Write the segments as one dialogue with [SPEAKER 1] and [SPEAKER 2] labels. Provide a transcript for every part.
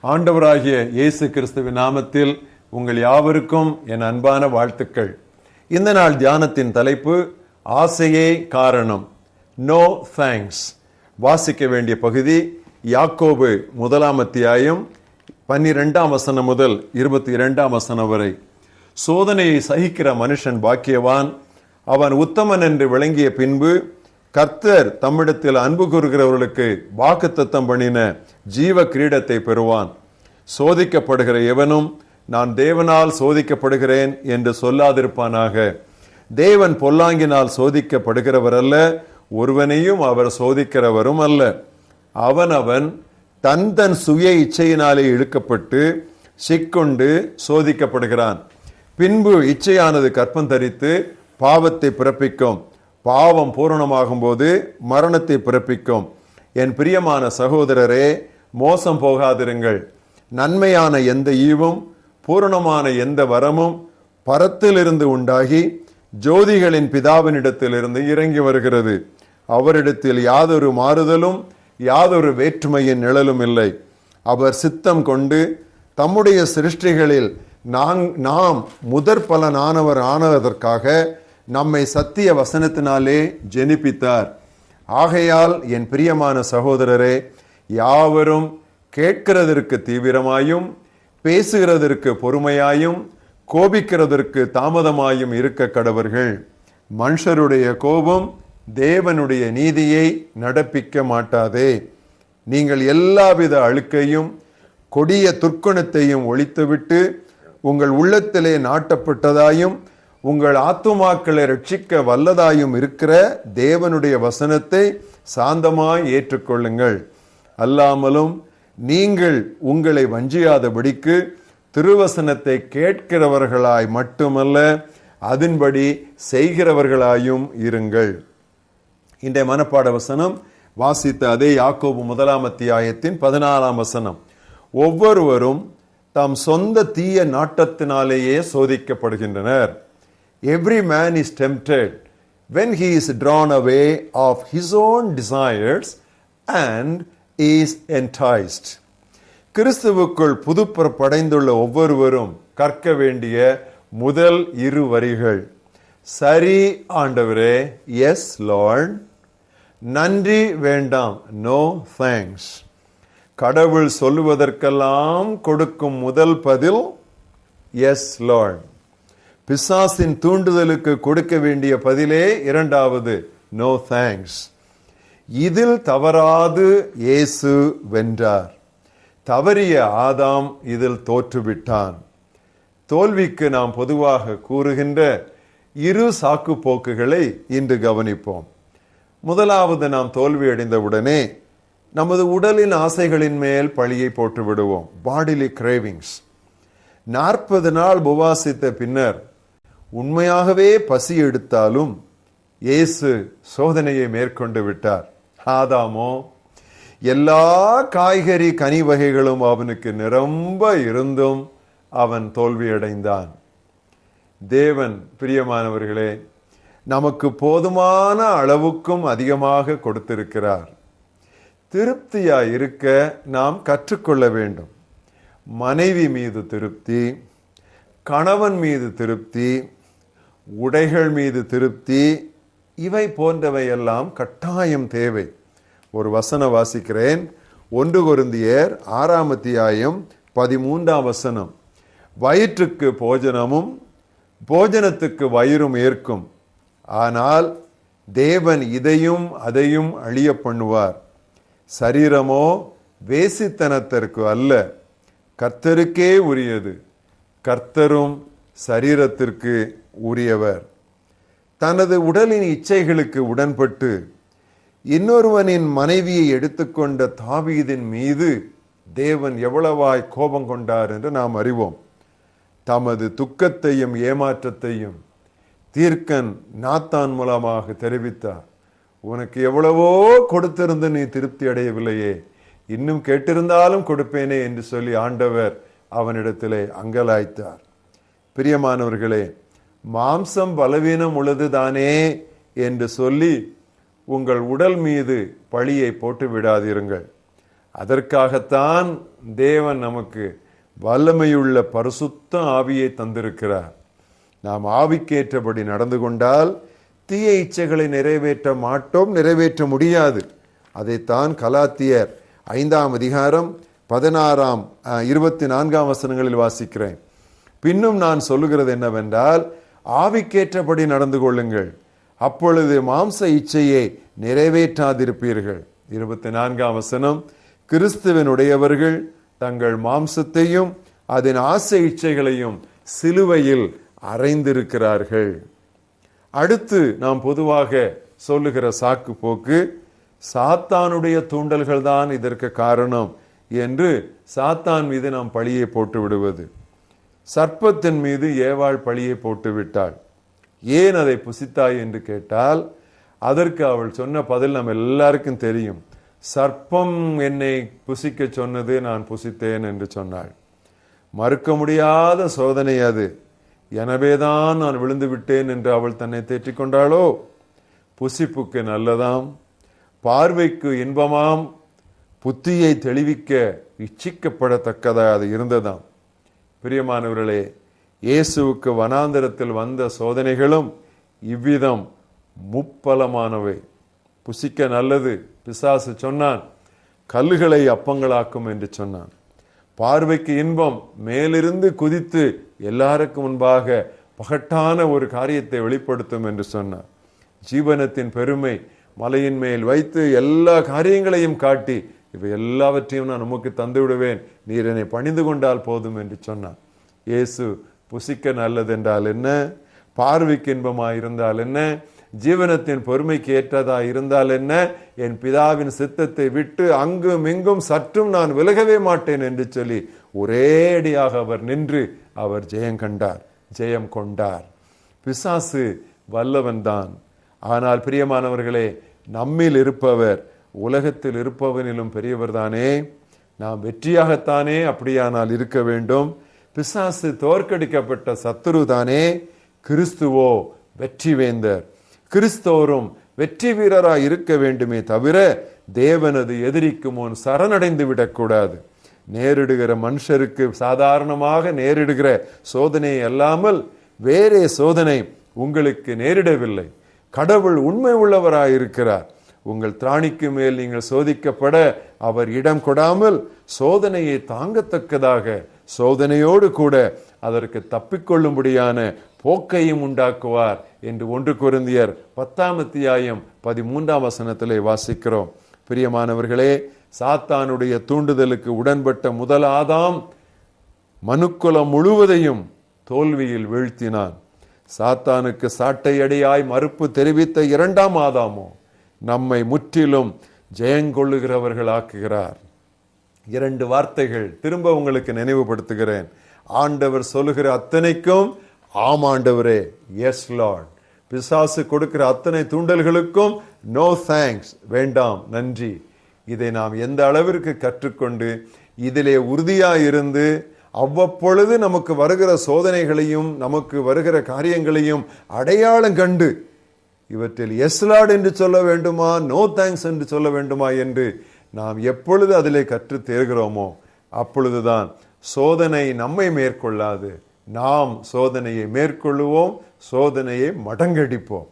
[SPEAKER 1] ஆண்டவராகிய இயேசு கிறிஸ்துவின் நாமத்தில் உங்கள் யாவருக்கும் என் அன்பான வாழ்த்துக்கள். இந்த நாள் தியானத்தின் தலைப்பு ஆசையே காரணம், நோ தேங்க்ஸ். வாசிக்க வேண்டிய பகுதி யாக்கோபு 1 அத்தியாயம் 12 வசனம் முதல் 22 வசனம் வரை. சோதனையை சகிக்கிற மனுஷன் பாக்கியவான், அவன் உத்தமன் என்று விளங்கிய பின்பு கர்த்தர் தம்மிடத்தில் அன்பு கூறுகிறவர்களுக்கு வாக்குத்தத்தம் பண்ணின ஜீவ கிரீடத்தை பெறுவான். சோதிக்கப்படுகிற எவனும் நான் தேவனால் சோதிக்கப்படுகிறேன் என்று சொல்லாதிருப்பானாக. தேவன் பொல்லாங்கினால் சோதிக்கப்படுகிறவர் அல்ல, ஒருவனையும் அவர் சோதிக்கிறவரும் அல்ல. அவன் தன் சுய இச்சையினாலே இழுக்கப்பட்டு சிக்கொண்டு சோதிக்கப்படுகிறான். பின்பு இச்சையானது கற்பம் தரித்து பாவத்தை பிறப்பிக்கும், பாவம் பூரணமாகும் போது மரணத்தை பிறப்பிக்கும். என் பிரியமான சகோதரரே, மோசம் போகாதிருங்கள். நன்மையான எந்த ஈவும் பூரணமான எந்த வரமும் பரத்திலிருந்து உண்டாகி ஜோதிகளின் பிதாவினிடத்திலிருந்து இறங்கி வருகிறது. அவரிடத்தில் யாதொரு மாறுதலும் யாதொரு வேற்றுமையின் நிழலும் இல்லை. அவர் சித்தம் கொண்டு தம்முடைய சிருஷ்டிகளில் நாம் முதற் பலனானவர் ஆனதற்காக நம்மை சத்திய வசனத்தினாலே ஜெனிப்பித்தார். ஆகையால் என் பிரியமான சகோதரரே, யாவரும் கேட்கிறதற்கு தீவிரமாயும் பேசுகிறதற்கு பொறுமையாயும் கோபிக்கிறதற்கு தாமதமாயும் இருக்க கடவர்கள். மனுஷருடைய கோபம் தேவனுடைய நீதியை நடப்பிக்க மாட்டாதே. நீங்கள் எல்லாவித அழுக்கையும் கொடிய துர்க்குணத்தையும் ஒழித்துவிட்டு உங்கள் உள்ளத்திலே நாட்டப்பட்டதாயும் உங்கள் ஆத்துமாக்களை ரட்சிக்க வல்லதாயும் இருக்கிற தேவனுடைய வசனத்தை சாந்தமாய் ஏற்றுக்கொள்ளுங்கள். அல்லாமலும் நீங்கள் உங்களை வஞ்சியாதபடிக்கு திருவசனத்தை கேட்கிறவர்களாய் மட்டுமல்ல, அதன்படி செய்கிறவர்களாயும் இருங்கள். இன்றைய மனப்பாட வசனம் வாசித்த அதே யாக்கோபு 1 அத்தியாயத்தின் 14 வசனம். ஒவ்வொருவரும் தாம் சொந்த தீய நாட்டத்தினாலேயே சோதிக்கப்படுகின்றனர். Every man is tempted when he is drawn away of his own desires and is enticed. கிறிஸ்துவுக்குள் புதுப்படைந்துள்ள ஒவ்வொருவரும் கற்க வேண்டிய முதல் 2 வரிகள். சரி ஆண்டவரே, எஸ் லார்ட். நன்றி வேண்டாம், நோ தேங்க்ஸ். கடவுள் சொல்லுவதற்கெல்லாம் கொடுக்கும் முதல் பதில் எஸ் லார்ட். பிசாசின் தூண்டுதலுக்கு கொடுக்க வேண்டிய பதிலே 2வது, நோ தேங்க்ஸ். இதில் தவறாது இயேசு வென்றார். தவறிய ஆதாம் இதில் தோற்றுவிட்டான். தோல்விக்கு நாம் பொதுவாக கூறுகின்ற 2 சாக்கு போக்குகளை இன்று கவனிப்போம். முதலாவது, நாம் தோல்வி அடைந்தவுடனே நமது உடலின் ஆசைகளின் மேல் பழியை போட்டு விடுவோம். Bodily cravings. 40 நாள் உபவாசித்த பின்னர் உண்மையாகவே பசி எடுத்தாலும் இயேசு சோதனையை மேற்கொண்டு விட்டார். ஆதாமோ எல்லா காய்கறி கனி வகைகளும் அவனுக்கு நிரம்ப இருந்தும் அவன் தோல்வியடைந்தான். தேவன், பிரியமானவர்களே, நமக்கு போதுமான அளவுக்கும் அதிகமாக கொடுத்திருக்கிறார். திருப்தியாய் இருக்க நாம் கற்றுக்கொள்ள வேண்டும். மனைவி மீது திருப்தி, கணவன் மீது திருப்தி, உடைகள் மீது திருப்தி, இவை போன்றவையெல்லாம் கட்டாயம் தேவை. ஒரு வசனம் வாசிக்கிறேன். 1 கொரிந்தியர் 6 அத்தியாயம் 13 வசனம். வயிற்றுக்கு போஜனமும் போஜனத்துக்கு வயிறும் ஏற்கும், ஆனால் தேவன் இதையும் அதையும் அழிய பண்ணுவார். சரீரமோ வேசித்தனத்திற்கு அல்ல, கர்த்தருக்கே உரியது. கர்த்தரும் சரீரத்திற்கு உரியவர். தனது உடலின் இச்சைகளுக்கு உடன்பட்டு இன்னொருவனின் மனைவியை எடுத்துக்கொண்ட தாவீதின் மீது தேவன் எவ்வளவாய் கோபம் கொண்டார் என்று நாம் அறிவோம். தமது துக்கத்தையும் ஏமாற்றத்தையும் தீர்க்கன் நாத்தான் மூலமாக தெரிவித்தார். உனக்கு எவ்வளவோ கொடுத்திருந்து நீ திருப்தி அடையவில்லையே, இன்னும் கேட்டிருந்தாலும் கொடுப்பேனே என்று சொல்லி ஆண்டவர் அவனிடத்திலே அங்கலாய்த்தார். பிரியமானவர்களே, மாம்சம் பலவீனம் உள்ளதுதானே என்று சொல்லி உங்கள் உடல் மீது பழியை போட்டு விடாதிருங்கள். அதற்காகத்தான் தேவன் நமக்கு வல்லமையுள்ள பரிசுத்த ஆவியை தந்திருக்கிறார். நாம் ஆவிக்கேற்றபடி நடந்து கொண்டால் தீய இச்சைகளை நிறைவேற்ற மாட்டோம், நிறைவேற்ற முடியாது. அதைத்தான் கலாத்தியர் 5ஆம் அதிகாரம் 16, 24 வசனங்களில் வாசிக்கிறேன். பின்னும் நான் சொல்லுகிறது என்னவென்றால், ஆவிக்கேற்றபடி நடந்து கொள்ளுங்கள், அப்பொழுது மாம்ச இச்சையை நிறைவேற்றாதிருப்பீர்கள். 24ஆம் வசனம், கிறிஸ்துவனுடையவர்கள் தங்கள் மாம்சத்தையும் அதன் ஆசை இச்சைகளையும் சிலுவையில் அறைந்திருக்கிறார்கள். அடுத்து நாம் பொதுவாக சொல்லுகிற சாக்கு போக்கு, சாத்தானுடைய தூண்டல்கள் தான் இதற்கு காரணம் என்று சாத்தான் மீது நாம் பழியை போட்டு விடுவது. சர்ப்பத்தின் மீது ஏவாள் பழியை போட்டு விட்டாள். ஏன் அதை புசித்தாய் என்று கேட்டால், அதற்கு அவள் சொன்ன பதில் நம்ம எல்லாருக்கும் தெரியும். சர்ப்பம் என்னை புசிக்க சொன்னது, நான் புசித்தேன் என்று சொன்னாள். மறுக்க முடியாத சோதனை அது. எனவேதான் நான் விழுந்து விட்டேன் என்று அவள் தன்னை தேற்றிக் கொண்டாளோ? புசிப்புக்கு நல்லதாம், பார்வைக்கு இன்பமாம், புத்தியை தெளிவிக்க இச்சிக்கப்படத்தக்கதாக அது இருந்ததாம். பிரியமானவர்களே, இயேசுவுக்கு வனாந்தரத்தில் வந்த சோதனைகளும் இவ்விதம் முப்பலமானவை. புசிக்க நல்லது. பிசாசு சொன்னான், கல்லுகளை அப்பங்களாக்கும் என்று சொன்னான். பார்வைக்கு இன்பம், மேலிருந்து குதித்து எல்லாருக்கும் முன்பாக பகட்டான ஒரு காரியத்தை வெளிப்படுத்தும் என்று சொன்னான். ஜீவனத்தின் பெருமை, மலையின் மேல் வைத்து எல்லா காரியங்களையும் காட்டி, இவை எல்லாவற்றையும் நான் உமக்கு தந்து விடுவேன், நீர் என்னை பணிந்து கொண்டால் போதும் என்று சொன்னான். இயேசு புசிக்க நல்லது என்றால் என்ன, பார்வைக்கு இன்பமாய் இருந்தால் என்ன, ஜீவனத்தின் பொறுமைக்கு ஏற்றதா இருந்தால் என்ன, என் பிதாவின் சித்தத்தை விட்டு அங்கும் இங்கும் சற்றும் நான் விலகவே மாட்டேன் என்று சொல்லி ஒரேடியாக அவர் நின்று அவர் ஜெயம் கொண்டார். பிசாசு வல்லவன் தான். ஆனால் பிரியமானவர்களே, நம்மில் இருப்பவர் உலகத்தில் இருப்பவனிலும் பெரியவர் தானே. நாம் வெற்றியாகத்தானே அப்படியானால் இருக்க வேண்டும். பிசாசு தோற்கடிக்கப்பட்ட சத்துரு தானே. கிறிஸ்துவோ வெற்றி வேந்தர். கிறிஸ்தோரும் வெற்றி வீரராய் இருக்க வேண்டுமே தவிர தேவனது எதிரிக்கு முன் சரணடைந்து விடக்கூடாது. நேரிடுகிற மனுஷருக்கு சாதாரணமாக நேரிடுகிற சோதனை அல்லாமல் வேறே சோதனை உங்களுக்கு நேரிடவில்லை. கடவுள் உண்மை உள்ளவராயிருக்கிறார். உங்கள் திராணிக்கு மேல் நீங்கள் சோதிக்கப்பட அவர் இடம் கொடாமல் சோதனையை தாங்கத்தக்கதாக சோதனையோடு கூட அதற்கு தப்பிக்கொள்ளும்படியான போக்கையும் உண்டாக்குவார் என்று 1 கொரிந்தியர் 10ஆம் அத்தியாயம் 13ஆம் வசனத்திலே வாசிக்கிறோம். பிரியமானவர்களே, சாத்தானுடைய தூண்டுதலுக்கு உடன்பட்ட முதல் ஆதாம் மனுக்குலம் முழுவதையும் தோல்வியில் வீழ்த்தினான். சாத்தானுக்கு சாட்டையடியாய் மறுப்பு தெரிவித்த 2ஆம் ஆதாமோ நம்மை முற்றிலும் ஜெயங்கொள்ளுகிறவர்கள் ஆக்குகிறார். 2 வார்த்தைகள் திரும்ப உங்களுக்கு நினைவுபடுத்துகிறேன். ஆண்டவர் சொல்லுகிற அத்தனைக்கும் ஆம் ஆண்டவரே, எஸ் லார்ட். பிசாசு கொடுக்கிற அத்தனை தூண்டல்களுக்கும் நோ தேங்க்ஸ், வேண்டாம் நன்றி. இதை நாம் எந்த அளவிற்கு கற்றுக்கொண்டு இதிலே உறுதியாயிருந்து அவ்வப்பொழுது நமக்கு வருகிற சோதனைகளையும் நமக்கு வருகிற காரியங்களையும் அடையாளம் கண்டு இவற்றில் எஸ் லார்ட் என்று சொல்ல வேண்டுமா, நோ தேங்க்ஸ் என்று சொல்ல வேண்டுமா என்று நாம் எப்பொழுது அதிலே கற்று தேர்கிறோமோ அப்பொழுதுதான் சோதனை நம்மை மேற்கொள்ளாது, நாம் சோதனையை மேற்கொள்ளுவோம், சோதனையை மடங்கடிப்போம்.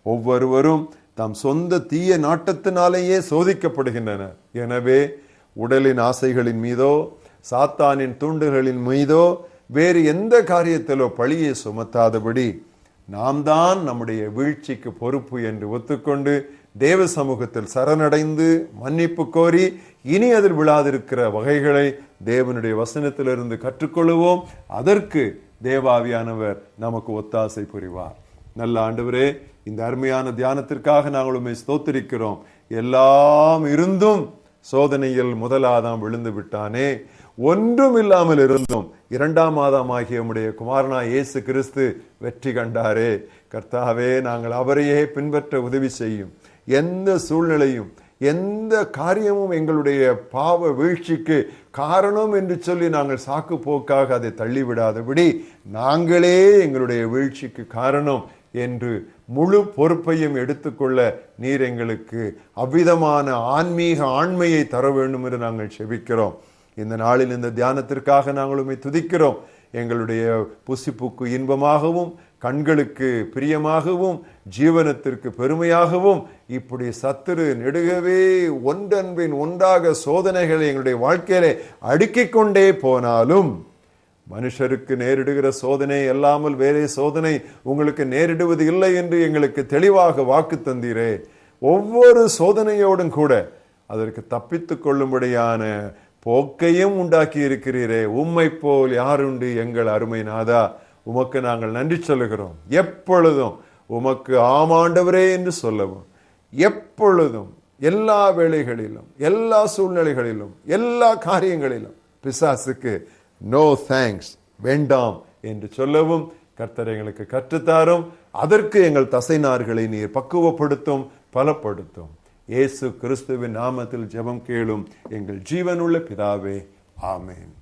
[SPEAKER 1] ஒவ்வொருவரும் தாம் சொந்த தீய நாட்டத்தினாலேயே சோதிக்கப்படுகின்றனர். எனவே உடலின் ஆசைகளின் மீதோ சாத்தானின் தூண்டுகளின் மீதோ வேறு எந்த காரியத்திலோ பழியை சுமத்தாதபடி நாம் தான் நம்முடைய வீழ்ச்சிக்கு பொறுப்பு என்று ஒத்துக்கொண்டு தேவ சமூகத்தில் சரணடைந்து மன்னிப்பு கோரி இனி அதில் விழாதிருக்கிற வகைகளை தேவனுடைய வசனத்திலிருந்து கற்றுக்கொள்வோம். அதற்கு தேவாவியானவர் நமக்கு ஒத்தாசை புரிவார். நல்ல ஆண்டவரே, இந்த அருமையான தியானத்திற்காக நாங்கள் உம்மை ஸ்தோத்திரிக்கிறோம். எல்லாம் இருந்தும் சோதனையில் முதல் ஆதாம் விழுந்து விட்டானே, ஒன்றும் இல்லாமல் இருந்தும் 2ஆம் ஆதாம் ஆகிய உம்முடைய குமாரனாய் இயேசு கிறிஸ்து வெற்றி கண்டாரே. கர்த்தாவே, நாங்கள் அவரையே பின்பற்ற உதவி செய்யும். எந்த சூழ்நிலையும் எந்த காரியமும் எங்களுடைய பாவ வீழ்ச்சிக்கு காரணம் என்று சொல்லி நாங்கள் சாக்கு போக்காக அதை தள்ளிவிடாதபடி நாங்களே எங்களுடைய வீழ்ச்சிக்கு காரணம் என்று முழு பொறுப்பையும் எடுத்துக்கொள்ள நீர் எங்களுக்கு அவ்விதமான ஆன்மீக ஆண்மையை தர வேண்டும் என்று நாங்கள் செபிக்கிறோம். இந்த நாளில் இந்த தியானத்திற்காக நாங்கள் உம்மை துதிக்கிறோம். எங்களுடைய புசிப்புக்கு இன்பமாகவும், கண்களுக்கு பிரியமாகவும், ஜீவனத்திற்கு பெருமையாகவும் இப்படி சத்துரு நெடுகவே ஒன்றன்பின் ஒன்றாக சோதனைகளை எங்களுடைய வாழ்க்கையிலே அடுக்கிக் கொண்டே போனாலும், மனுஷருக்கு நேரிடுகிற சோதனை அல்லாமல் வேறே சோதனை உங்களுக்கு நேரிடுவது இல்லை என்று எங்களுக்கு தெளிவாக வாக்கு தந்தீரே. ஒவ்வொரு சோதனையோடும் கூட அதற்கு தப்பித்துக் கொள்ளும்படியான போக்கையும் உண்டாக்கி இருக்கிறீரே. உம்மை போல் யாருண்டு எங்கள் அருமை நாதா? உமக்கு நாங்கள் நன்றி சொல்லுகிறோம். எப்பொழுதும் உமக்கு ஆமாண்டவரே என்று சொல்லவும், எப்பொழுதும் எல்லா வேளைகளிலும், எல்லா சூழ்நிலைகளிலும், எல்லா காரியங்களிலும் பிசாசுக்கு நோ தேங்க்ஸ், வேண்டாம் என்று சொல்லவும் கர்த்தர் எங்களுக்கு கற்றுத்தாரும். அதற்கு எங்கள் தசைநார்களை நீர் பக்குவப்படுத்தும், பலப்படுத்தும். இயேசு கிறிஸ்துவின் நாமத்தில் ஜெபம் கேளும் எங்கள் ஜீவனுள்ள பிதாவே, ஆமென்.